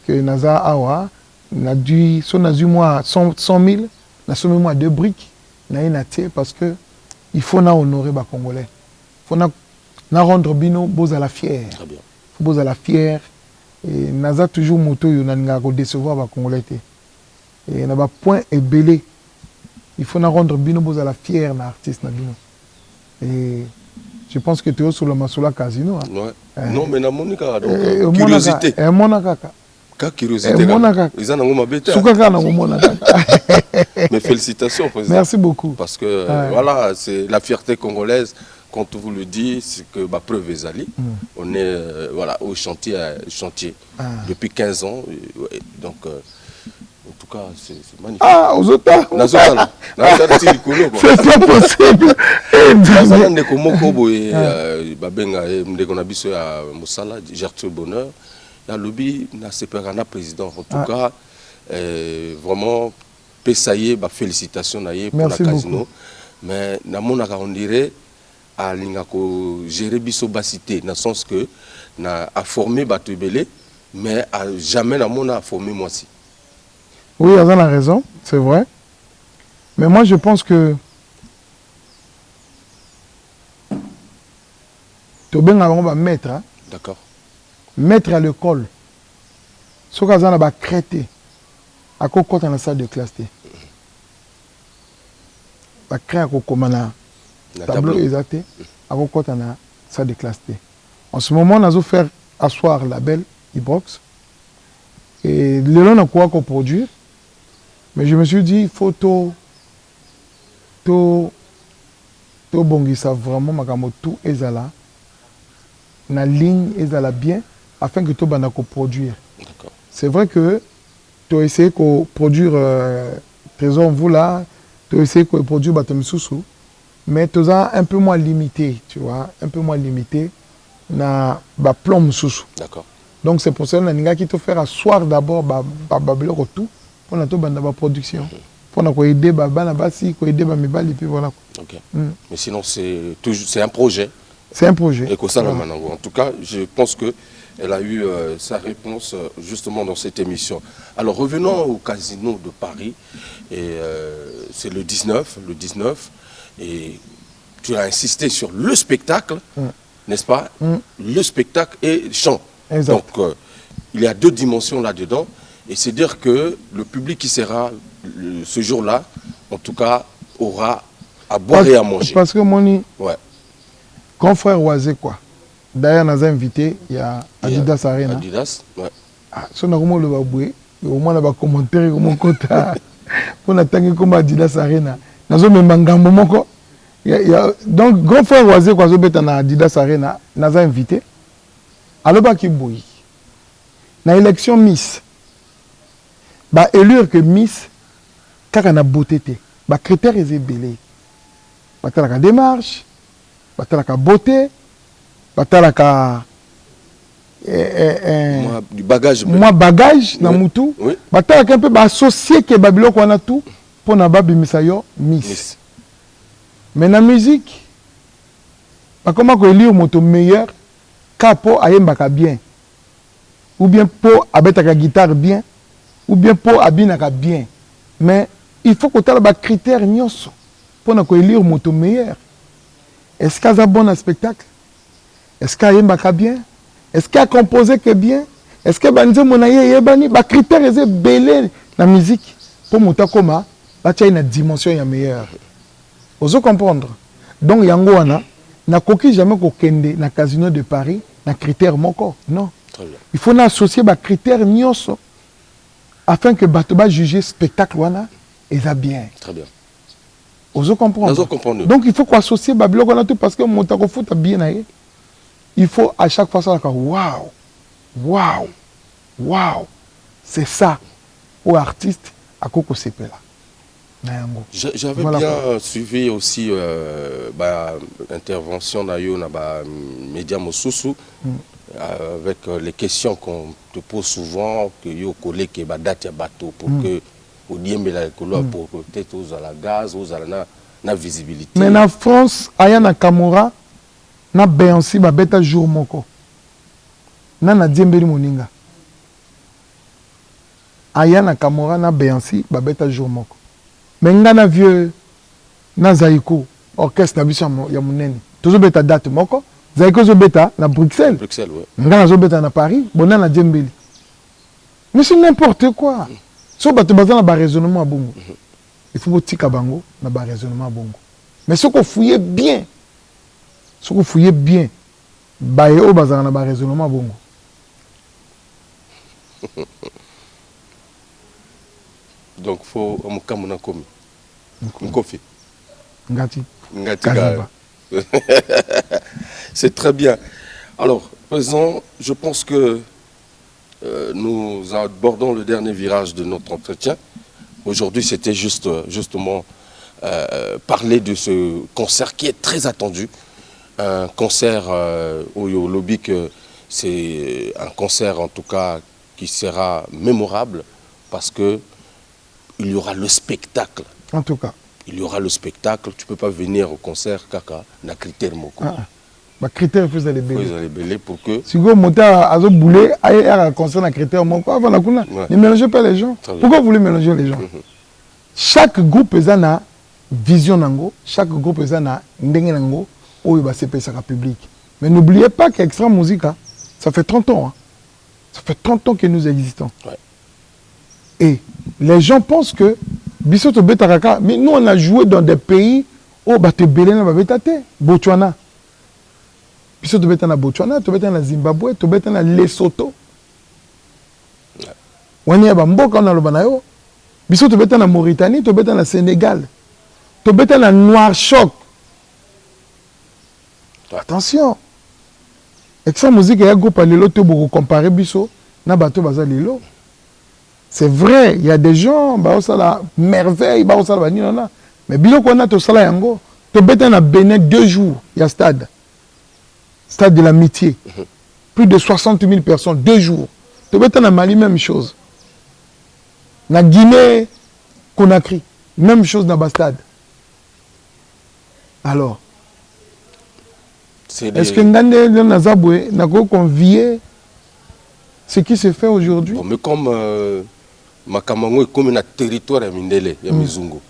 que Naza awa. N'a dû, son a dû moi 100 000. N'a somme moi 2 briques. N'a une athée parce que il faut na honorer les Congolais. Il faut na rendre bino beaux à la fière. Très bien. Il faut beaux à la fière. Et naza toujours moto yo na nga décevoir les Congolais. Et na ba point est belé. Il faut na rendre bino beaux à la fière na artiste na bino. Et je pense que tu es sur le Massoula Casino. Hein. Ouais. Non mais na monika donc curiosité. Curiosité. Mais félicitations président. Merci beaucoup. Parce que voilà, c'est la fierté congolaise. Quand vous le dites, c'est que ma preuve est allée. On est voilà, au chantier depuis 15 ans. Donc, en tout cas, c'est magnifique. Ah, aux autres. C'est pas possible. Gertrude Bonheur. Il y a lobby, il président. En tout cas, vraiment, Pessaye, félicitations pour la casino. Mais on dirait à l'ingako gérer bisobacité dans le sens que na a formé Batubele mais à jamais a formé moi aussi. Oui, il a raison, c'est vrai. Mais moi je pense que Tobeng va mettre d'accord. Mettre à l'école. Ce qu'on a créé à quoi dans la salle de classe. Va créer à quoi tableau exact à quoi dans la salle de classe. En ce moment, on a fait asseoir la belle Ibrox. Et le long, on a quoi qu'on produire. Mais je me suis dit, il faut tout bongisa vraiment, ma tout est là. La ligne est là bien. Afin que tout bana produire. C'est vrai que tu as essayé de produire Trésor vous là, tu as essayé de produire Batom Soussou, mais tu as un peu moins limité, tu vois, un peu moins limité na plomb Soussou. D'accord. Donc c'est pour ça que qui te faire asseoir d'abord tout pour la production. Pour aider bana basi, pour aider mibali puis voilà. OK. Mais sinon c'est un projet. C'est un projet. Et en tout cas, je pense que elle a eu sa réponse justement dans cette émission. Alors revenons au Casino de Paris. Et c'est le 19. Et tu as insisté sur le spectacle, n'est-ce pas? Le spectacle et chant. Exact. Donc il y a 2 dimensions là-dedans. Et c'est dire que le public qui sera ce jour-là, en tout cas, aura à boire et à manger. Parce que Moni, ouais. Confrère Oisé quoi. D'ailleurs, nous avons invité, il y a Adidas Arena. Adidas, ouais. Si on a le baboué, au moins on a commentaire comme mon côté. Pour n'attendre comme Adidas Arena. Nous avons même un moment. Donc, grand frère Oisé, quand on a Adidas Arena, nous avons invité. Alors, qui bouille. Dans l'élection Miss, élire que Miss, quand on a beauté, critère est belé. La démarche, la beauté. Batalaka du bagage na mutu batalaka un peu associé que babiloko wana tout pour na babimisa yo miss. Mais na musique bakoma ko élire moto meilleur kapo ayembaka bien ou bien po abetaka guitare bien ou bien po abinaka bien. Mais il faut que tu aies des critères nyonso pour na ko élire moto meilleur. Est-ce qu'il y a un bon spectacle? Est-ce qu'il y a bien? Est-ce qu'il y a composé que bien? Est-ce que les critères sont belés dans la musique pour monter comme ça, il y a une dimension meilleure. Vous comprendre? Donc, il n'y a jamais qu'au na Casino de Paris, na critère moko. Non. Il faut associer les critères afin que les juger le spectacle et ça bien. Très bien. Vous comprendre? Donc, il faut qu'on associe les critères parce que mon foot bien. Il faut à chaque fois ça waouh, waouh, waouh. C'est ça aux artistes à Coco Sepela. J'avais voilà bien suivi aussi l'intervention dans les médias Mosusu avec les questions qu'on te pose souvent, que yo collègue qui va date bateau pour que au diembe la couleur pour peut-être aux à la gaz, aux à la visibilité. Mais en France, aya na Kamora, na Beyoncé ba beta jour moko. Na diembeli moninga. Aya na Kamora na Beyoncé ba beta jour moko. Mais ngana vieux na Zaïko orchestre na biso ya munene. Tozo beta date moko. Zaïko zo beta na Bruxelles. Bruxelles, ouais. Ngana zo beta na Paris, bona na diembeli. Mais c'est n'importe quoi. So bato bazana ba raisonnement à bongo. Il faut tika bango na ba raisonnement à bongo. Mais ce qu'on fouillait bien. Ce qu'on fouillait bien. Ba yo bazana na ba raisonnement à bongo. Donc il faut un komi. Nkofi. Ngati. Ngati. C'est très bien. Alors, présent, je pense que nous abordons le dernier virage de notre entretien. Aujourd'hui, c'était justement parler de ce concert qui est très attendu. Un concert au lobby que c'est un concert en tout cas qui sera mémorable parce que il y aura le spectacle. En tout cas. Il y aura le spectacle. Tu ne peux pas venir au concert kaka na critère moko. Bah critère faut aller belé. Faut aller belé pour que. Si vous montez à zo boulé, à concert na critère moko avant la kuna. Ne mélangez pas les gens. Pourquoi vous voulez mélanger les gens? Chaque groupe est na vision nango, chaque groupe est na ndenge nango où il va se passer public. Mais n'oubliez pas qu'Extra Musique, ça fait 30 ans. Hein. Ça fait 30 ans que nous existons. Ouais. Et les gens pensent que Bisoto Betaraka, mais nous on a joué dans des pays où Bate Belena va betate, Botswana. Bisoto Betana Botswana, to Betana Zimbabwe, to Betana Lesotho. On y a Bamboka on a le Banayo. Bisoto Betana Mauritanie, to Betana Sénégal. To Betana Noir-Choc. Attention. Extra Musique et groupe à Lilo, tu peux comparer Biso, na bateau baza Lilo. C'est vrai, il y a des gens, bah ça la merveille, bah ça la banina. Mais bilo qu'on a tout ça là yango, tu bêtes na Bénin 2 jours, il y a stade de l'amitié, plus de 60 000 personnes 2 jours. Tu bêtes na Mali même chose, na Guinée, Conakry, même chose dans Bastade. Alors. Est-ce que Ndande Nazaboué n'a pas convié ce qui se fait aujourd'hui? Bon, mais comme Makamango est comme un territoire à Mindele, à Mizungo.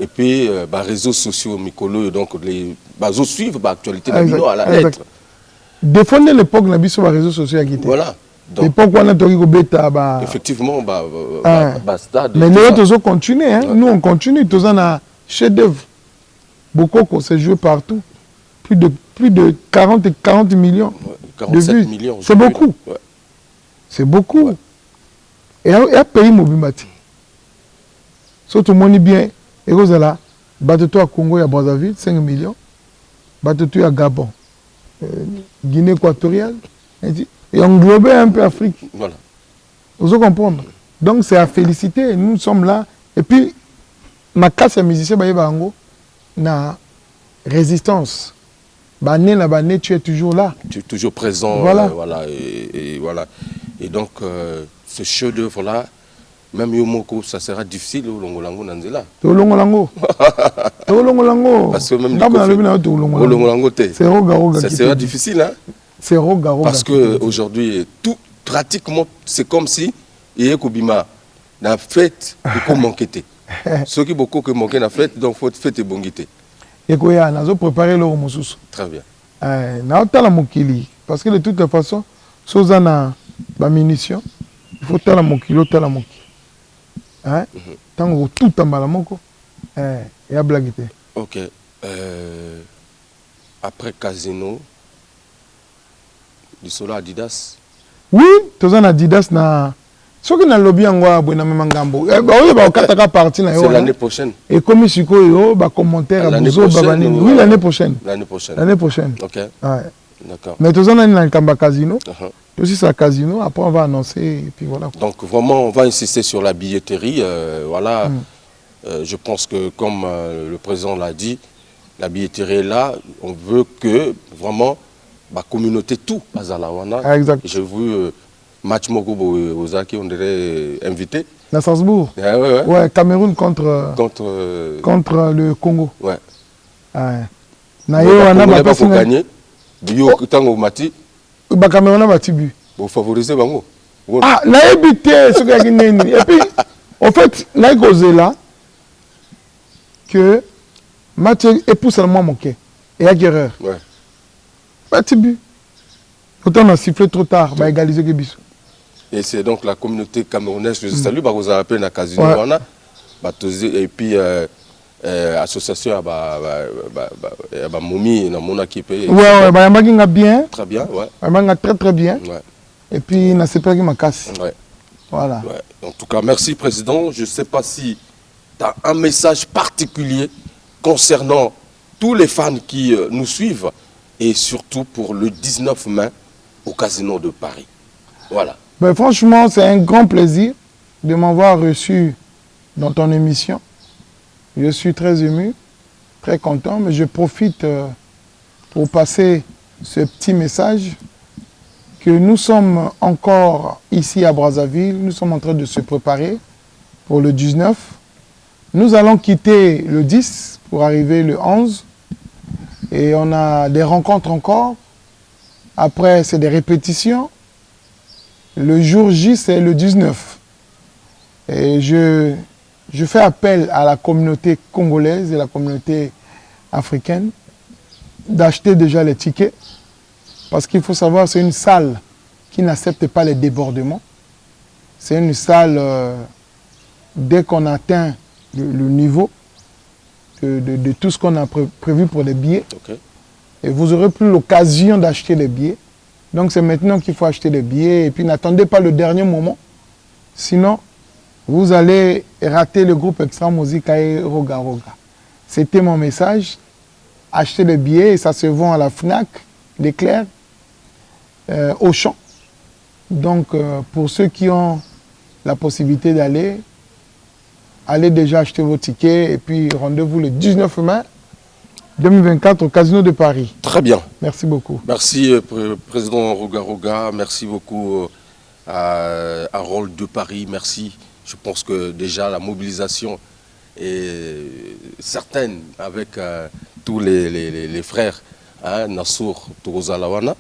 Et puis, les réseaux sociaux, Mikolo, donc les suivent l'actualité de Mino à la lettre. Défendez l'époque de les réseaux sociaux. Voilà. L'époque où on a tout bêta. Effectivement, stade. Mais les autres ont continué. Hein? Nous, on continue. Tous on a chef-d'œuvre. Beaucoup qu'on s'est joué partout. Plus de 40 millions 47 de vues. Millions. C'est beaucoup. Ouais. C'est beaucoup. Ouais. Et un pays mobimati. Surtout, tout le monde bien. Et vous allez là, bateau à Congo et à Brazzaville, 5 millions. Bateau à Gabon, Guinée équatoriale. Et englober un peu l'Afrique. Voilà. Vous comprenez? Donc, c'est à féliciter. Nous sommes là. Et puis, ma casse à musicien, na résistance. Tu es toujours là. Tu es toujours présent. Voilà. Voilà, et voilà. Et donc, ce chef-d'œuvre-là, même Yomoko, ça sera difficile au Longolango Nanzela. Au Longolango. Au Longolango. Parce que même Longolango, ça sera difficile. Hein? C'est Rogaro. Parce qu'aujourd'hui, tout pratiquement, c'est comme si il y a Kobima. La fête, il faut manquer. Ceux qui beaucoup qui manquent la fête, donc il faut fête et bonité. Et qu'on a préparé le Romosus. Très bien. Parce que de toute façon, si on a des munitions, il faut que la mokili, la mokili. Tant que tout en balamoko, il y a blague. Ok. Après Casino, du solo Adidas. Oui, tous en Adidas na. Ce qui n'a lobby en Goa, Bouina Mangambo. C'est l'année prochaine. Et comme je suis commentaire à Bouzo Babani. Oui, l'année prochaine. L'année prochaine. L'année prochaine. Ok. Ouais. D'accord. Mais tous en a un casino. Aussi, c'est un casino. Après, on va annoncer. Et puis voilà. Donc, vraiment, on va insister sur la billetterie. Voilà. Je pense que, comme le président l'a dit, la billetterie est là. On veut que vraiment la communauté tout à Zalawana. Exact. J'ai vu match Mokobo Ozaki, on dirait invité. À Strasbourg. Ouais, Cameroun contre le Congo. Ouais. Nayo wana ba personne gagner. Bio tango mati. Ba Cameroun ba tibu. Vous favorisez bango. Ah, la évité ce que nini. Et puis en fait, la causé là que Mathieu épouse seulement manqué et à guerreur. Ouais. Ba tibu. Autant on a sifflé trop tard, ba égaliser que bisou. Et c'est donc la communauté camerounaise, je salue, bah, vous avez appelé dans Casino, et puis association à Momi, dans mon équipe. Ouais, bah, il bien. Très bien, ouais. Très très bien. Ouais. Et puis, il n'a pas qui m'a cassé. Ouais. Voilà. Ouais. En tout cas, merci, Président. Je ne sais pas si tu as un message particulier concernant tous les fans qui nous suivent et surtout pour le 19 mai au Casino de Paris. Voilà. Ben, franchement, c'est un grand plaisir de m'avoir reçu dans ton émission. Je suis très ému, très content, mais je profite pour passer ce petit message que nous sommes encore ici à Brazzaville, nous sommes en train de se préparer pour le 19. Nous allons quitter le 10 pour arriver le 11 et on a des rencontres encore. Après, c'est des répétitions. Le jour J, c'est le 19. Et je fais appel à la communauté congolaise et la communauté africaine d'acheter déjà les tickets. Parce qu'il faut savoir, c'est une salle qui n'accepte pas les débordements. C'est une salle, dès qu'on atteint le niveau de tout ce qu'on a prévu pour les billets, Okay. Et vous n'aurez plus l'occasion d'acheter les billets. Donc c'est maintenant qu'il faut acheter les billets et puis n'attendez pas le dernier moment. Sinon, vous allez rater le groupe Extra Musica et Roga Roga. C'était mon message. Achetez les billets et ça se vend à la FNAC, l'Éclair, Auchan. Donc pour ceux qui ont la possibilité d'aller, allez déjà acheter vos tickets et puis rendez-vous le 19 mai 2024 au Casino de Paris. Très bien. Merci beaucoup. Merci, Président Roga Roga. Merci beaucoup à Harold de Paris. Merci. Je pense que déjà la mobilisation est certaine avec tous les frères, hein, Nassour, Torozalawana,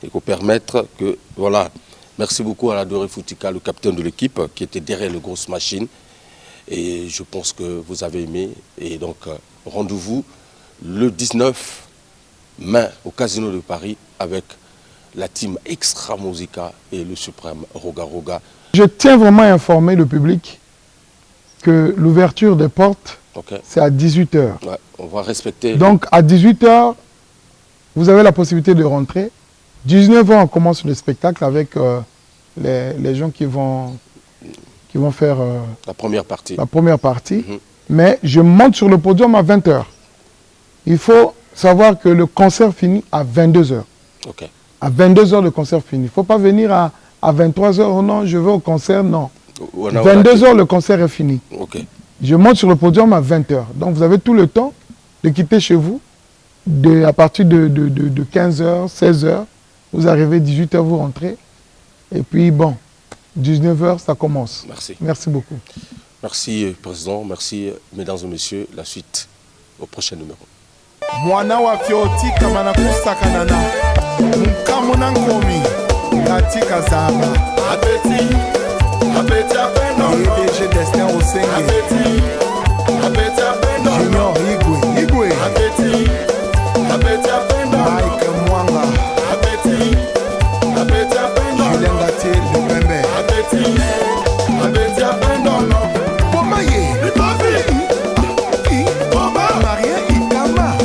et qu'on permettre que, voilà, merci beaucoup à la Doré Foutika, le capitaine de l'équipe, qui était derrière les grosses machines. Et je pense que vous avez aimé. Et donc, rendez-vous le 19 mai au Casino de Paris avec la team Extra Musica et le suprême Roga Roga. Je tiens vraiment à informer le public que l'ouverture des portes, c'est à 18 h. Ouais, on va respecter. Donc à 18 h, vous avez la possibilité de rentrer. 19 h, on commence le spectacle avec les gens qui vont faire la première partie. Mais je monte sur le podium à 20 h. Il faut savoir que le concert finit à 22 h. Okay. À 22 h, le concert finit. Il ne faut pas venir à 23 h. Oh non, je vais au concert. Non. 22 h, le concert est fini. Okay. Je monte sur le podium à 20 h. Donc, vous avez tout le temps de quitter chez vous. À partir de 15 h, 16 h, vous arrivez, 18 h, vous rentrez. Et puis, bon, 19 h, ça commence. Merci. Merci beaucoup. Merci, Président. Merci, mesdames et messieurs. La suite au prochain numéro. Mwana wa fiotika manakusaka nana Mkamu na nkomi Katika zaba Apeti apeno EDG Destin Osenge Apeti apeno Junior Igwe Apeti apeno Mike Mwanga Apeti apeno Julien Gatier Lupembe Apeti apeno Bomaye Marie Ikama